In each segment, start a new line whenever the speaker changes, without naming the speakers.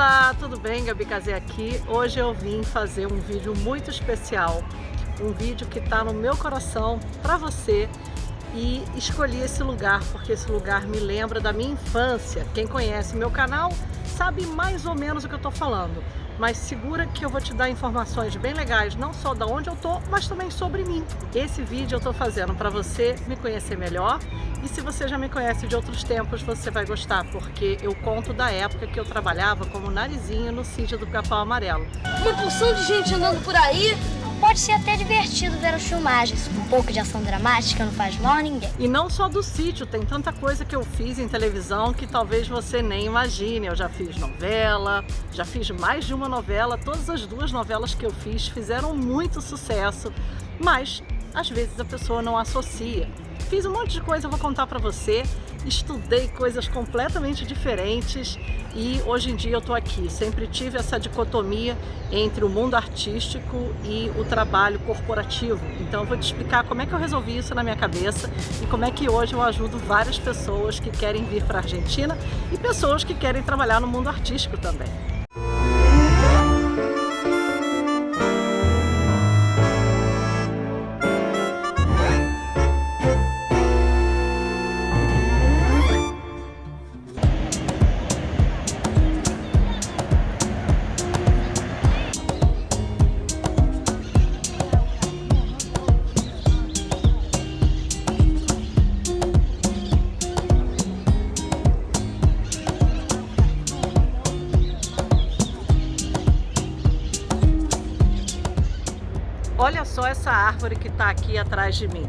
Olá, tudo bem? Gabi Casé aqui. Hoje eu vim fazer um vídeo muito especial, um vídeo que está no meu coração para você, e escolhi esse lugar porque esse lugar me lembra da minha infância. Quem conhece meu canal sabe mais ou menos o que eu estou falando, mas segura que eu vou te dar informações bem legais, não só da onde eu tô, mas também sobre mim. Esse vídeo eu tô fazendo para você me conhecer melhor, e se você já me conhece de outros tempos, você vai gostar, porque eu conto da época que eu trabalhava como narizinho no sítio do Pica-Pau Amarelo.
Uma porção de gente andando por aí. Pode ser até divertido ver as filmagens. Um pouco de ação dramática não faz mal a ninguém.
E não só do sítio, tem tanta coisa que eu fiz em televisão que talvez você nem imagine. Eu já fiz novela, já fiz mais de uma novela. Todas as duas novelas que eu fiz fizeram muito sucesso, mas às vezes a pessoa não associa. Fiz um monte de coisa, eu vou contar pra você. Estudei coisas completamente diferentes e hoje em dia eu tô aqui. Sempre tive essa dicotomia entre o mundo artístico e o trabalho corporativo. Então eu vou te explicar como é que eu resolvi isso na minha cabeça e como é que hoje eu ajudo várias pessoas que querem vir para a Argentina e pessoas que querem trabalhar no mundo artístico também. Olha só essa árvore que está aqui atrás de mim.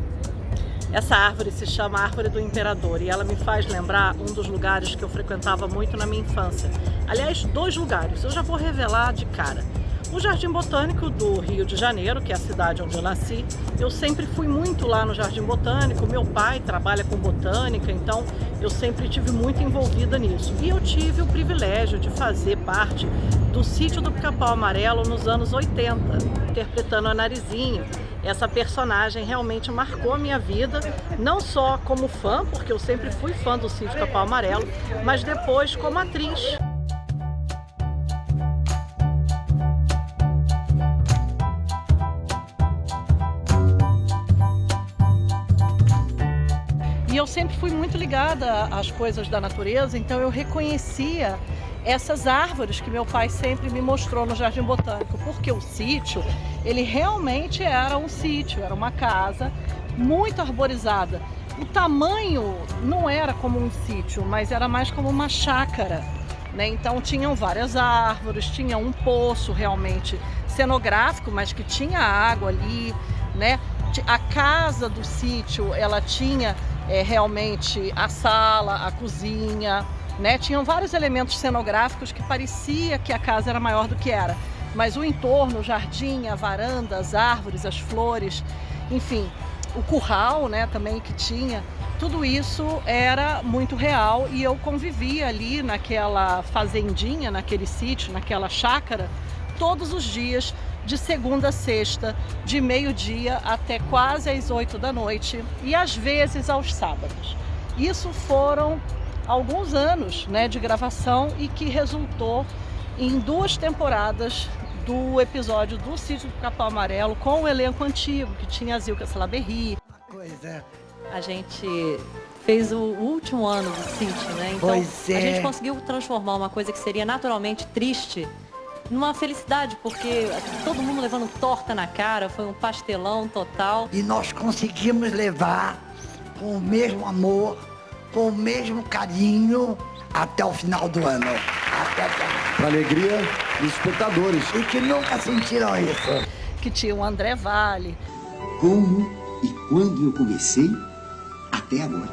Essa árvore se chama Árvore do Imperador e ela me faz lembrar um dos lugares que eu frequentava muito na minha infância. Aliás, dois lugares, eu já vou revelar de cara. O Jardim Botânico do Rio de Janeiro, que é a cidade onde eu nasci, eu sempre fui muito lá no Jardim Botânico. Meu pai trabalha com botânica, então eu sempre tive muito envolvida nisso. E eu tive o privilégio de fazer parte do sítio do Pica-Pau Amarelo nos anos 80, interpretando a Narizinho. Essa personagem realmente marcou a minha vida, não só como fã, porque eu sempre fui fã do sítio Pica-Pau Amarelo, mas depois como atriz. E eu sempre fui muito ligada às coisas da natureza, então eu reconhecia essas árvores que meu pai sempre me mostrou no Jardim Botânico, porque o sítio, ele realmente era um sítio, era uma casa muito arborizada. O tamanho não era como um sítio, mas era mais como uma chácara, né? Então tinham várias árvores, tinha um poço realmente cenográfico, mas que tinha água ali, né? A casa do sítio, ela tinha realmente a sala, a cozinha, né? Tinham vários elementos cenográficos que parecia que a casa era maior do que era, mas o entorno, o jardim, a varanda, as árvores, as flores, enfim, o curral, né, também que tinha, tudo isso era muito real e eu convivia ali naquela fazendinha, naquele sítio, naquela chácara, todos os dias, de segunda a sexta, de meio-dia até quase às 8 da noite e às vezes aos sábados. Isso foram alguns anos, né, de gravação e que resultou em 2 temporadas do episódio do Sítio do Pica-Pau Amarelo com o elenco antigo, que tinha a Zilka Salaberry.
A gente fez o último ano do sítio, né? Então a gente conseguiu transformar uma coisa que seria naturalmente triste numa felicidade, porque todo mundo levando torta na cara, foi um pastelão total.
E nós conseguimos levar com o mesmo amor, com o mesmo carinho até o final do ano.
Para alegria dos espectadores.
E que nunca sentiram isso.
Que tinha o André Valle.
Como e quando eu comecei, até agora.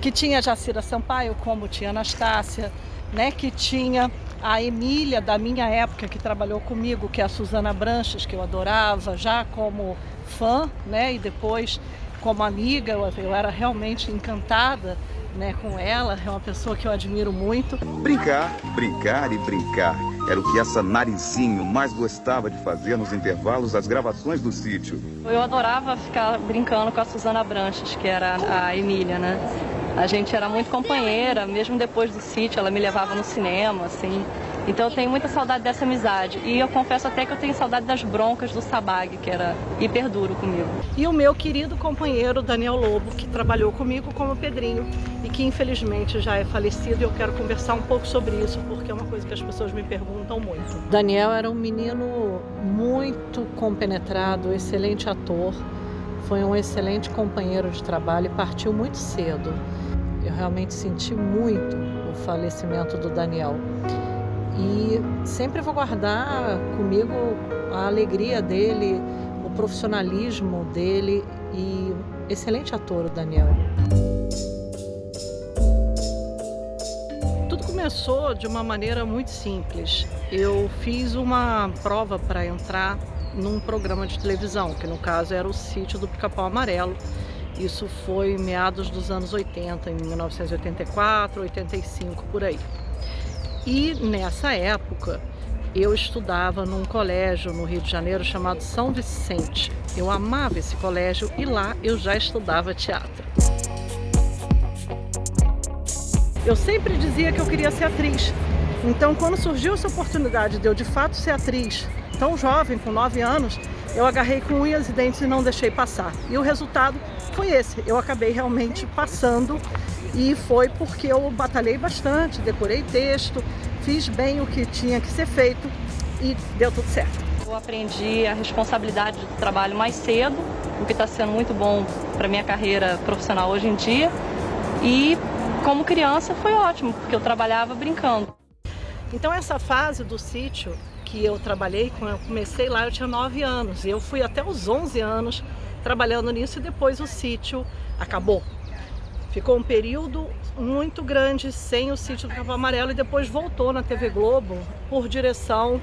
Que tinha a Jacira Sampaio, como tinha a Anastácia, né? Que tinha a Emília da minha época, que trabalhou comigo, que é a Suzana Branches, que eu adorava, já como fã, né? E depois como amiga, eu era realmente encantada, né, com ela. É uma pessoa que eu admiro muito.
Brincar, brincar e brincar. Era o que essa Narizinho mais gostava de fazer nos intervalos das gravações do sítio.
Eu adorava ficar brincando com a Suzana Branches, que era a Emília, né? A gente era muito companheira, mesmo depois do sítio, ela me levava no cinema, assim. Então eu tenho muita saudade dessa amizade. E eu confesso até que eu tenho saudade das broncas do Sabag, que era hiper duro comigo.
E o meu querido companheiro Daniel Lobo, que trabalhou comigo como Pedrinho e que infelizmente já é falecido, e eu quero conversar um pouco sobre isso, porque é uma coisa que as pessoas me perguntam muito. Daniel era um menino muito compenetrado, excelente ator, foi um excelente companheiro de trabalho e partiu muito cedo. Eu realmente senti muito o falecimento do Daniel. E sempre vou guardar comigo a alegria dele, o profissionalismo dele e excelente ator, o Daniel. Tudo começou de uma maneira muito simples. Eu fiz uma prova para entrar num programa de televisão, que no caso era o Sítio do Pica-Pau Amarelo. Isso foi em meados dos anos 80, em 1984, 85, por aí. E nessa época eu estudava num colégio no Rio de Janeiro chamado São Vicente. Eu amava esse colégio e lá eu já estudava teatro. Eu sempre dizia que eu queria ser atriz. Então, quando surgiu essa oportunidade de eu de fato ser atriz, tão jovem, com 9 anos, eu agarrei com unhas e dentes e não deixei passar. E o resultado foi esse. Eu acabei realmente passando. E foi porque eu batalhei bastante, decorei texto, fiz bem o que tinha que ser feito e deu tudo certo.
Eu aprendi a responsabilidade do trabalho mais cedo, o que está sendo muito bom para minha carreira profissional hoje em dia. E como criança foi ótimo, porque eu trabalhava brincando.
Então essa fase do sítio que eu trabalhei, quando eu comecei lá eu tinha 9 anos. E eu fui até os 11 anos trabalhando nisso e depois o sítio acabou. Ficou um período muito grande sem o Sítio do Pica-Pau Amarelo e depois voltou na TV Globo por direção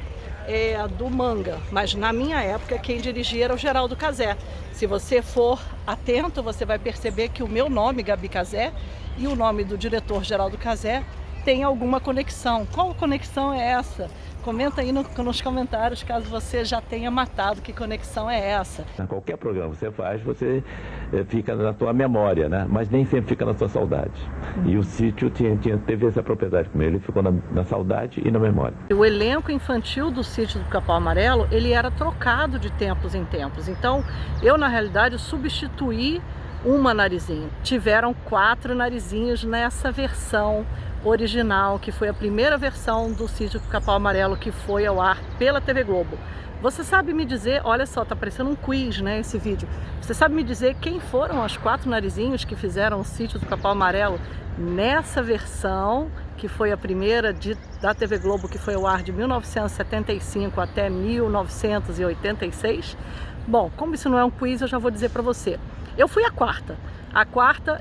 do Manga. Mas na minha época quem dirigia era o Geraldo Cazé. Se você for atento, você vai perceber que o meu nome, Gabi Cazé, e o nome do diretor Geraldo Cazé tem alguma conexão. Qual conexão é essa? Comenta aí nos comentários caso você já tenha matado que conexão é essa.
Qualquer programa que você faz, você fica na tua memória, né? Mas nem sempre fica na tua saudade. E o sítio teve essa propriedade com ele ficou na saudade e na memória.
O elenco infantil do Sítio do Pica-Pau Amarelo, ele era trocado de tempos em tempos. Então, eu na realidade substituí uma Narizinho. Tiveram 4 Narizinhos nessa versão original, que foi a primeira versão do Sítio do Pica-Pau Amarelo que foi ao ar pela TV Globo. Você sabe me dizer, olha só, tá parecendo um quiz, né, esse vídeo. Você sabe me dizer quem foram as 4 Narizinhos que fizeram o Sítio do Pica-Pau Amarelo nessa versão, que foi a primeira da TV Globo, que foi ao ar de 1975 até 1986? Bom, como isso não é um quiz, eu já vou dizer para você. Eu fui a quarta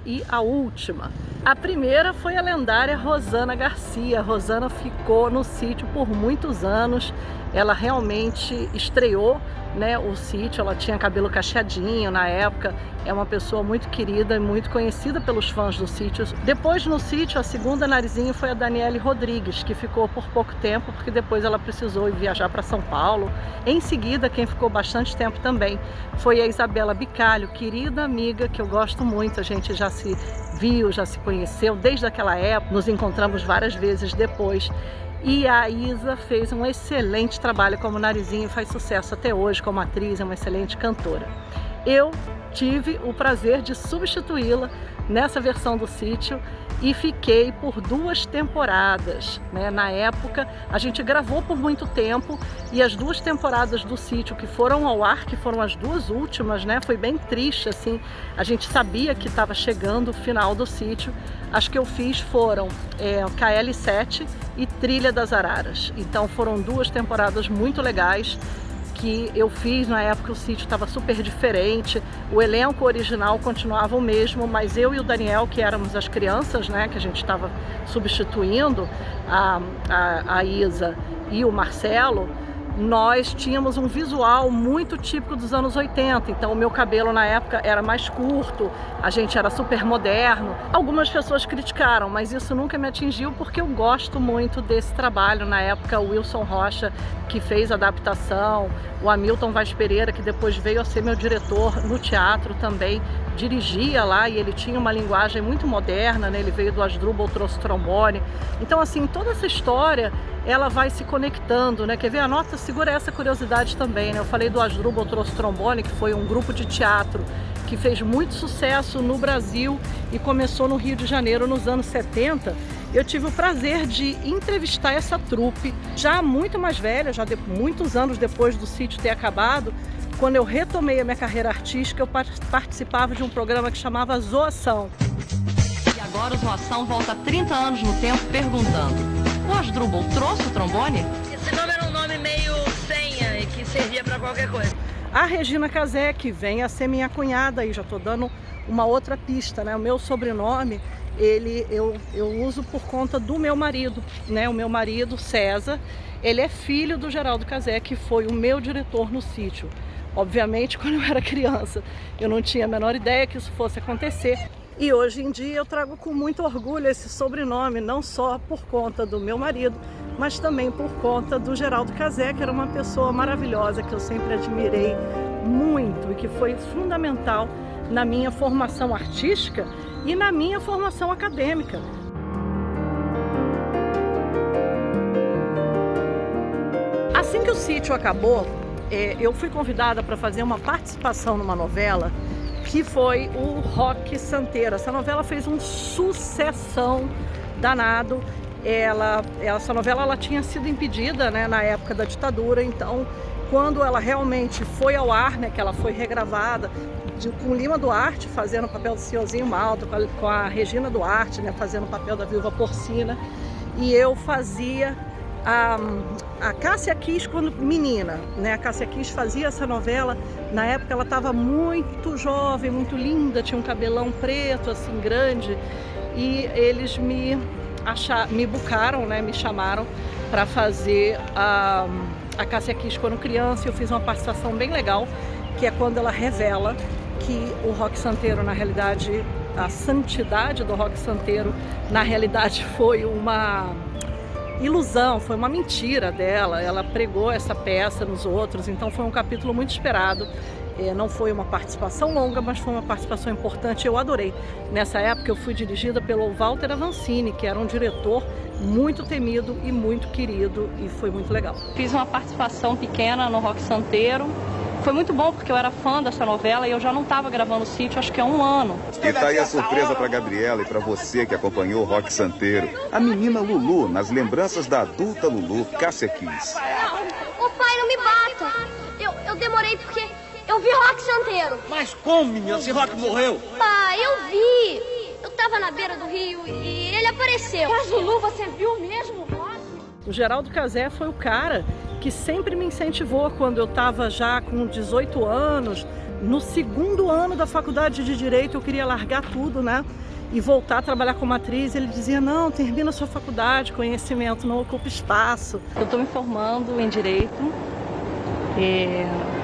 e a última. A primeira foi a lendária Rosana Garcia. A Rosana ficou no sítio por muitos anos. Ela realmente estreou, né, o sítio. Ela tinha cabelo cacheadinho na época. É uma pessoa muito querida e muito conhecida pelos fãs do sítio. Depois no sítio, a segunda Narizinho foi a Daniele Rodrigues, que ficou por pouco tempo, porque depois ela precisou ir viajar para São Paulo. Em seguida, quem ficou bastante tempo também foi a Isabela Bicalho, querida amiga, que eu gosto muito. A gente já se viu, já se conheceu desde aquela época, nos encontramos várias vezes depois. E a Isa fez um excelente trabalho como Narizinho, faz sucesso até hoje como atriz, é uma excelente cantora. Eu tive o prazer de substituí-la nessa versão do sítio e fiquei por 2 temporadas, né? Na época a gente gravou por muito tempo e as 2 temporadas do sítio que foram ao ar, que foram as 2 últimas, né? Foi bem triste, assim, a gente sabia que estava chegando o final do sítio. As que eu fiz foram KL7 e Trilha das Araras, então foram 2 temporadas muito legais que eu fiz. Na época o sítio estava super diferente, o elenco original continuava o mesmo, mas eu e o Daniel, que éramos as crianças, né, que a gente estava substituindo a Isa e o Marcelo, nós tínhamos um visual muito típico dos anos 80, então o meu cabelo na época era mais curto, a gente era super moderno. Algumas pessoas criticaram, mas isso nunca me atingiu porque eu gosto muito desse trabalho. Na época o Wilson Rocha, que fez a adaptação, o Hamilton Vaz Pereira, que depois veio a ser meu diretor no teatro também, dirigia lá e ele tinha uma linguagem muito moderna, né? Ele veio do Asdrubal, trouxe trombone. Então assim, toda essa história ela vai se conectando, né? Quer ver? Anota, segura essa curiosidade também, né? Eu falei do Asdrubal Trouxe Trombone, que foi um grupo de teatro que fez muito sucesso no Brasil e começou no Rio de Janeiro nos anos 70. Eu tive o prazer de entrevistar essa trupe, já muito mais velha, já muitos anos depois do sítio ter acabado. Quando eu retomei a minha carreira artística, eu participava de um programa que chamava Zoação.
E agora o Zoação volta 30 anos no tempo perguntando: o Asdrubal trouxe o trombone?
Esse nome era um nome meio senha e que servia para qualquer coisa.
A Regina Casé, que vem a ser minha cunhada, aí já estou dando uma outra pista, né? O meu sobrenome, eu uso por conta do meu marido, né? O meu marido, César, ele é filho do Geraldo Casé, que foi o meu diretor no sítio. Obviamente, quando eu era criança, eu não tinha a menor ideia que isso fosse acontecer. E hoje em dia eu trago com muito orgulho esse sobrenome, não só por conta do meu marido, mas também por conta do Geraldo Casé, que era uma pessoa maravilhosa, que eu sempre admirei muito e que foi fundamental na minha formação artística e na minha formação acadêmica. Assim que o sítio acabou, eu fui convidada para fazer uma participação numa novela que foi o Roque Santeiro. Essa novela fez um sucessão danado. Essa novela ela tinha sido impedida, né, na época da ditadura, então quando ela realmente foi ao ar, né, que ela foi regravada, com Lima Duarte fazendo o papel do Senhorzinho Malta, com a Regina Duarte, né, fazendo o papel da Viúva Porcina, e eu fazia a Cássia Kiss quando menina, né? A Cássia Kiss fazia essa novela, na época ela estava muito jovem, muito linda, tinha um cabelão preto, assim, grande, e eles me bucaram, né? Me chamaram para fazer a Cássia Kiss quando criança. Eu fiz uma participação bem legal, que é quando ela revela que o Roque Santeiro, na realidade, a santidade do Roque Santeiro, na realidade foi uma ilusão, foi uma mentira dela. Ela pregou essa peça nos outros, então foi um capítulo muito esperado. Não foi uma participação longa, mas foi uma participação importante. Eu adorei. Nessa época eu fui dirigida pelo Walter Avancini, que era um diretor muito temido e muito querido, e foi muito legal.
Fiz uma participação pequena no Roque Santeiro. Foi muito bom porque eu era fã dessa novela e eu já não estava gravando o sítio, acho que há um ano.
E tá aí a surpresa para Gabriela e para você que acompanhou o Roque Santeiro. A menina Lulu, nas lembranças da adulta Lulu, Cássia Kiss.
Ô pai, não me bata. Eu demorei porque eu vi Roque Santeiro.
Mas como, menina? Esse Roque morreu?
Pai, eu vi. Eu tava na beira do rio e ele apareceu.
Mas Lulu, você viu mesmo o Roque?
O Geraldo Casé foi o cara que sempre me incentivou quando eu estava já com 18 anos. No segundo ano da faculdade de Direito, eu queria largar tudo, né? E voltar a trabalhar como atriz. Ele dizia, não, termina a sua faculdade, conhecimento não ocupa espaço.
Eu estou me formando em Direito.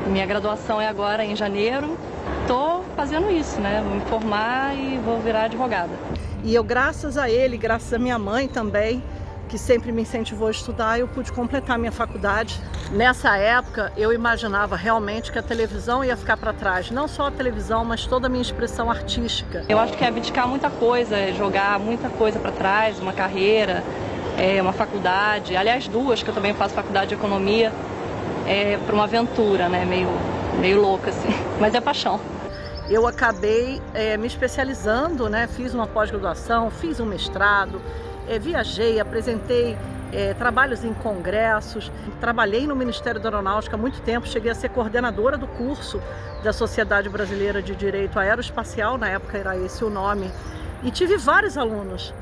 Minha graduação é agora em janeiro. Estou fazendo isso, né? Vou me formar e vou virar advogada.
E eu, graças a ele, graças à minha mãe também, que sempre me incentivou a estudar, eu pude completar minha faculdade. Nessa época, eu imaginava realmente que a televisão ia ficar para trás. Não só a televisão, mas toda a minha expressão artística.
Eu acho que é abdicar muita coisa, jogar muita coisa para trás, uma carreira, uma faculdade. Aliás, duas, que eu também faço faculdade de economia, para uma aventura, né? Meio louca, assim. Mas é paixão.
Eu acabei me especializando, né? Fiz uma pós-graduação, fiz um mestrado, viajei, apresentei trabalhos em congressos, trabalhei no Ministério da Aeronáutica há muito tempo, cheguei a ser coordenadora do curso da Sociedade Brasileira de Direito Aeroespacial, na época era esse o nome, e tive vários alunos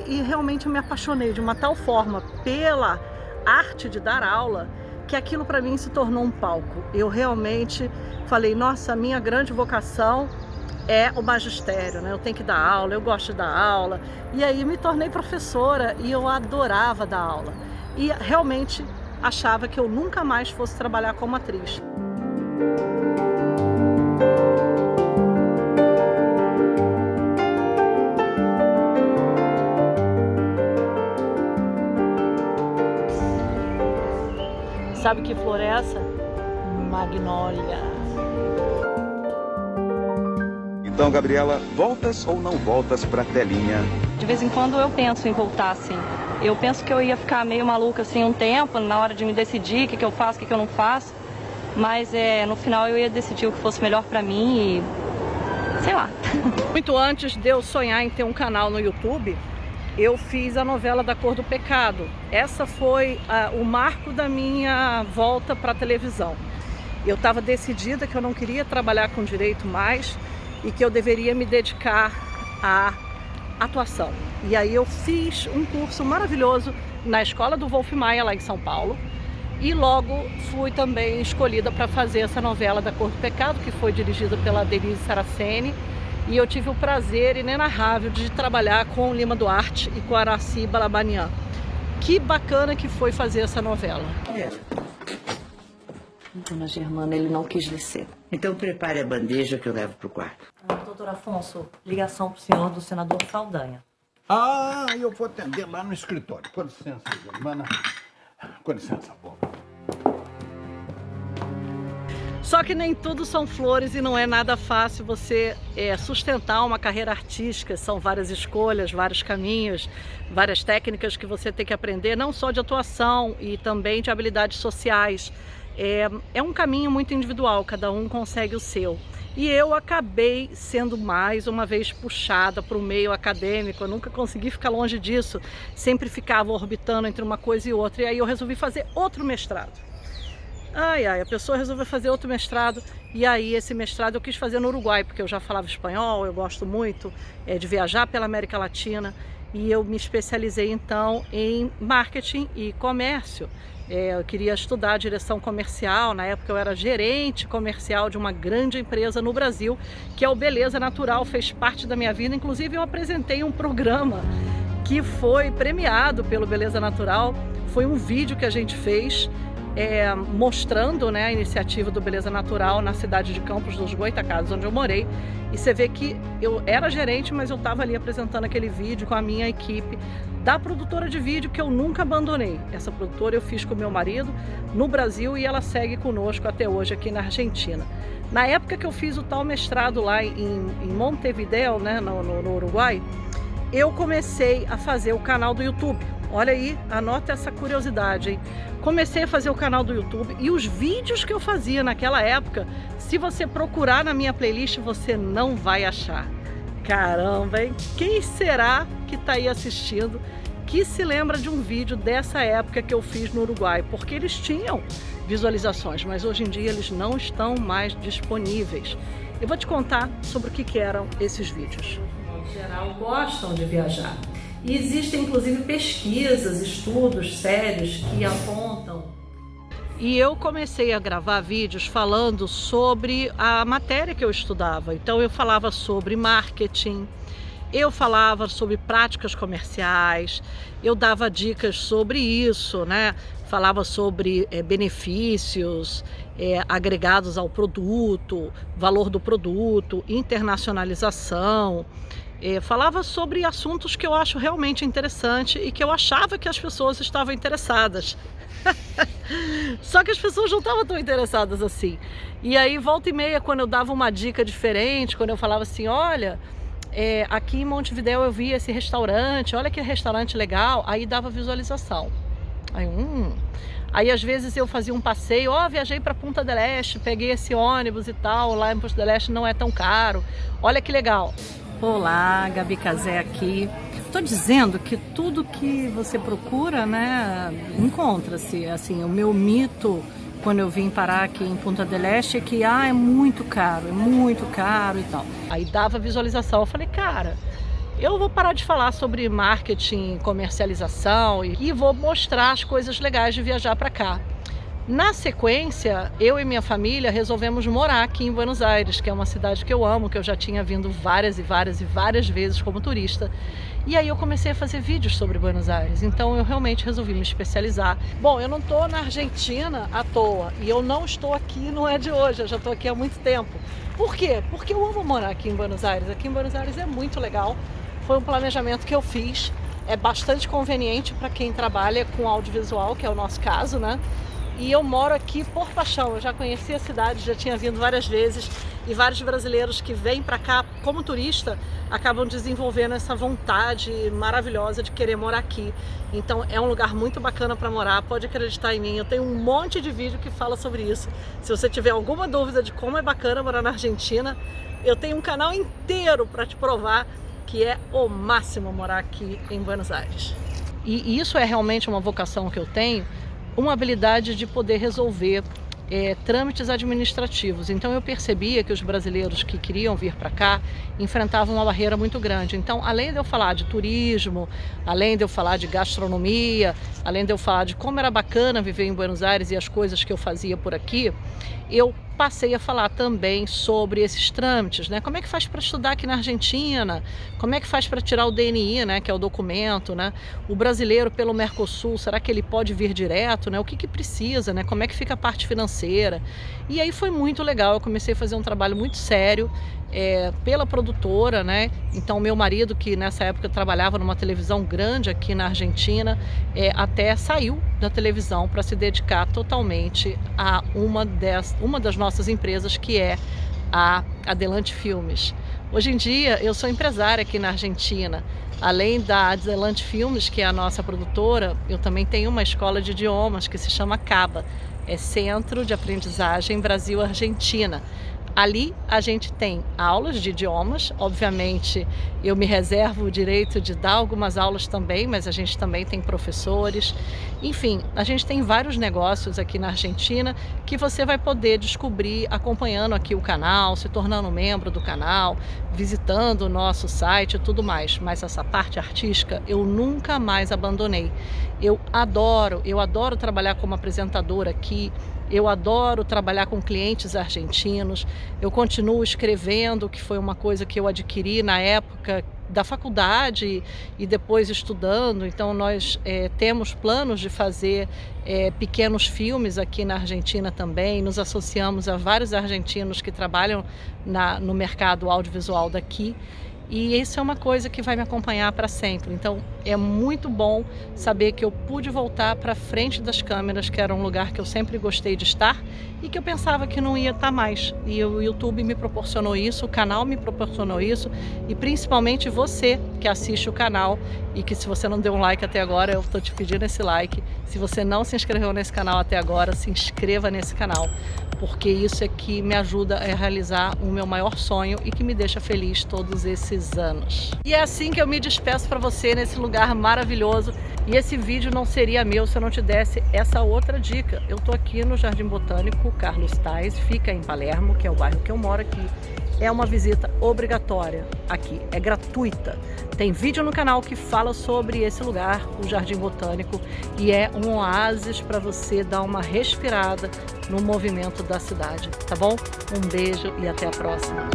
e realmente me apaixonei de uma tal forma pela arte de dar aula, que aquilo para mim se tornou um palco. Eu realmente falei, nossa, a minha grande vocação é o magistério, né? Eu tenho que dar aula, eu gosto de dar aula. E aí me tornei professora e eu adorava dar aula. E realmente achava que eu nunca mais fosse trabalhar como atriz. Sabe que flor é essa? Magnólia.
Então, Gabriela, voltas ou não voltas para a telinha?
De vez em quando eu penso em voltar, assim. Eu penso que eu ia ficar meio maluca assim um tempo, na hora de me decidir o que eu faço, o que eu não faço. Mas no final eu ia decidir o que fosse melhor pra mim e sei lá.
Muito antes de eu sonhar em ter um canal no YouTube, eu fiz a novela Da Cor do Pecado. Essa foi o marco da minha volta para a televisão. Eu estava decidida que eu não queria trabalhar com direito mais e que eu deveria me dedicar à atuação. E aí eu fiz um curso maravilhoso na escola do Wolf Maia, lá em São Paulo. E logo fui também escolhida para fazer essa novela Da Cor do Pecado, que foi dirigida pela Denise Saraceni. E eu tive o prazer inenarrável de trabalhar com o Lima Duarte e com a Araci Balabanian. Que bacana que foi fazer essa novela.
Dona Germana, ele não quis descer.
Então prepare a bandeja que eu levo pro quarto.
Doutor Afonso, ligação pro senhor do senador Saldanha.
Eu vou atender lá no escritório. Com licença, Germana. Com licença, boba.
Só que nem tudo são flores e não é nada fácil você sustentar uma carreira artística. São várias escolhas, vários caminhos, várias técnicas que você tem que aprender, não só de atuação e também de habilidades sociais. É um caminho muito individual, cada um consegue o seu. E eu acabei sendo mais uma vez puxada para o meio acadêmico, eu nunca consegui ficar longe disso, sempre ficava orbitando entre uma coisa e outra, e aí eu resolvi fazer outro mestrado. A pessoa resolveu fazer outro mestrado, e aí esse mestrado eu quis fazer no Uruguai, porque eu já falava espanhol, eu gosto muito de viajar pela América Latina, e eu me especializei então em marketing e comércio. Eu queria estudar direção comercial, na época eu era gerente comercial de uma grande empresa no Brasil, que é o Beleza Natural, fez parte da minha vida, inclusive eu apresentei um programa que foi premiado pelo Beleza Natural, foi um vídeo que a gente fez mostrando a iniciativa do Beleza Natural na cidade de Campos dos Goytacazes, onde eu morei, e você vê que eu era gerente, mas eu estava ali apresentando aquele vídeo com a minha equipe da produtora de vídeo que eu nunca abandonei. Essa produtora eu fiz com meu marido no Brasil e ela segue conosco até hoje aqui na Argentina. Na época que eu fiz o tal mestrado lá em Montevideo, no Uruguai, eu comecei a fazer o canal do YouTube. Olha aí, anota essa curiosidade, hein? Comecei a fazer o canal do YouTube e os vídeos que eu fazia naquela época, se você procurar na minha playlist, você não vai achar. Caramba, hein? Quem será que está aí assistindo que se lembra de um vídeo dessa época que eu fiz no Uruguai? Porque eles tinham visualizações, mas hoje em dia eles não estão mais disponíveis. Eu vou te contar sobre o que eram esses vídeos. Em geral, gostam de viajar. E existem inclusive pesquisas, estudos sérios que apontam. E eu comecei a gravar vídeos falando sobre a matéria que eu estudava. Então eu falava sobre marketing, eu falava sobre práticas comerciais, eu dava dicas sobre isso, Falava sobre benefícios agregados ao produto, valor do produto, internacionalização. Falava sobre assuntos que eu acho realmente interessante e que eu achava que as pessoas estavam interessadas. Só que as pessoas não estavam tão interessadas assim. E aí, volta e meia, quando eu dava uma dica diferente, quando eu falava assim, olha, aqui em Montevideo eu vi esse restaurante, olha que restaurante legal, aí dava visualização. Aí às vezes eu fazia um passeio, viajei para Punta del Este, peguei esse ônibus e tal, lá em Punta del Este não é tão caro, olha que legal. Olá, Gabi Casé aqui. Estou dizendo que tudo que você procura, encontra-se. Assim, o meu mito, quando eu vim parar aqui em Punta del Este, é que é muito caro e tal. Aí dava visualização, eu falei, cara, eu vou parar de falar sobre marketing, comercialização e vou mostrar as coisas legais de viajar para cá. Na sequência, eu e minha família resolvemos morar aqui em Buenos Aires, que é uma cidade que eu amo, que eu já tinha vindo várias vezes como turista. E aí eu comecei a fazer vídeos sobre Buenos Aires, então eu realmente resolvi me especializar. Bom, eu não estou na Argentina à toa, e eu não estou aqui, não é de hoje, eu já estou aqui há muito tempo. Por quê? Porque eu amo morar aqui em Buenos Aires. Aqui em Buenos Aires é muito legal, foi um planejamento que eu fiz, é bastante conveniente para quem trabalha com audiovisual, que é o nosso caso, E eu moro aqui por paixão, eu já conheci a cidade, já tinha vindo várias vezes e vários brasileiros que vêm para cá como turista acabam desenvolvendo essa vontade maravilhosa de querer morar aqui. Então é um lugar muito bacana para morar, pode acreditar em mim, eu tenho um monte de vídeo que fala sobre isso. Se você tiver alguma dúvida de como é bacana morar na Argentina, eu tenho um canal inteiro para te provar que é o máximo morar aqui em Buenos Aires. E isso é realmente uma vocação que eu tenho, uma habilidade de poder resolver trâmites administrativos. Então eu percebia que os brasileiros que queriam vir para cá enfrentavam uma barreira muito grande. Então, além de eu falar de turismo, além de eu falar de gastronomia, além de eu falar de como era bacana viver em Buenos Aires e as coisas que eu fazia por aqui, eu passei a falar também sobre esses trâmites, né? Como é que faz para estudar aqui na Argentina? Como é que faz para tirar o DNI, né? Que é o documento, né? O brasileiro pelo Mercosul, será que ele pode vir direto, né? O que precisa, né? Como é que fica a parte financeira? E aí foi muito legal, eu comecei a fazer um trabalho muito sério pela produtora, né? Então meu marido, que nessa época trabalhava numa televisão grande aqui na Argentina, até saiu da televisão para se dedicar totalmente a uma das nossas empresas, que é a Adelante Filmes. Hoje em dia eu sou empresária aqui na Argentina. Além da Adelante Filmes, que é a nossa produtora, eu também tenho uma escola de idiomas que se chama CABA, é Centro de Aprendizagem Brasil-Argentina. Ali a gente tem aulas de idiomas, obviamente eu me reservo o direito de dar algumas aulas também, mas a gente também tem professores. Enfim, a gente tem vários negócios aqui na Argentina que você vai poder descobrir acompanhando aqui o canal, se tornando membro do canal, visitando o nosso site e tudo mais. Mas essa parte artística eu nunca mais abandonei. Eu adoro trabalhar como apresentadora aqui. Eu adoro trabalhar com clientes argentinos, eu continuo escrevendo, que foi uma coisa que eu adquiri na época da faculdade e depois estudando. Então nós temos planos de fazer pequenos filmes aqui na Argentina também, nos associamos a vários argentinos que trabalham no mercado audiovisual daqui. E isso é uma coisa que vai me acompanhar para sempre. Então é muito bom saber que eu pude voltar para frente das câmeras, que era um lugar que eu sempre gostei de estar e que eu pensava que não ia estar mais. E o YouTube me proporcionou isso, o canal me proporcionou isso, e principalmente você que assiste o canal e que, se você não deu um like até agora, eu estou te pedindo esse like. Se você não se inscreveu nesse canal até agora, se inscreva nesse canal, porque isso é que me ajuda a realizar o meu maior sonho e que me deixa feliz todos esses anos. E é assim que eu me despeço para você nesse lugar maravilhoso. E esse vídeo não seria meu se eu não te desse essa outra dica. Eu tô aqui no Jardim Botânico Carlos Tais, fica em Palermo, que é o bairro que eu moro aqui. É uma visita obrigatória aqui, é gratuita. Tem vídeo no canal que fala sobre esse lugar, o Jardim Botânico, e é um oásis para você dar uma respirada no movimento da cidade, tá bom? Um beijo e até a próxima.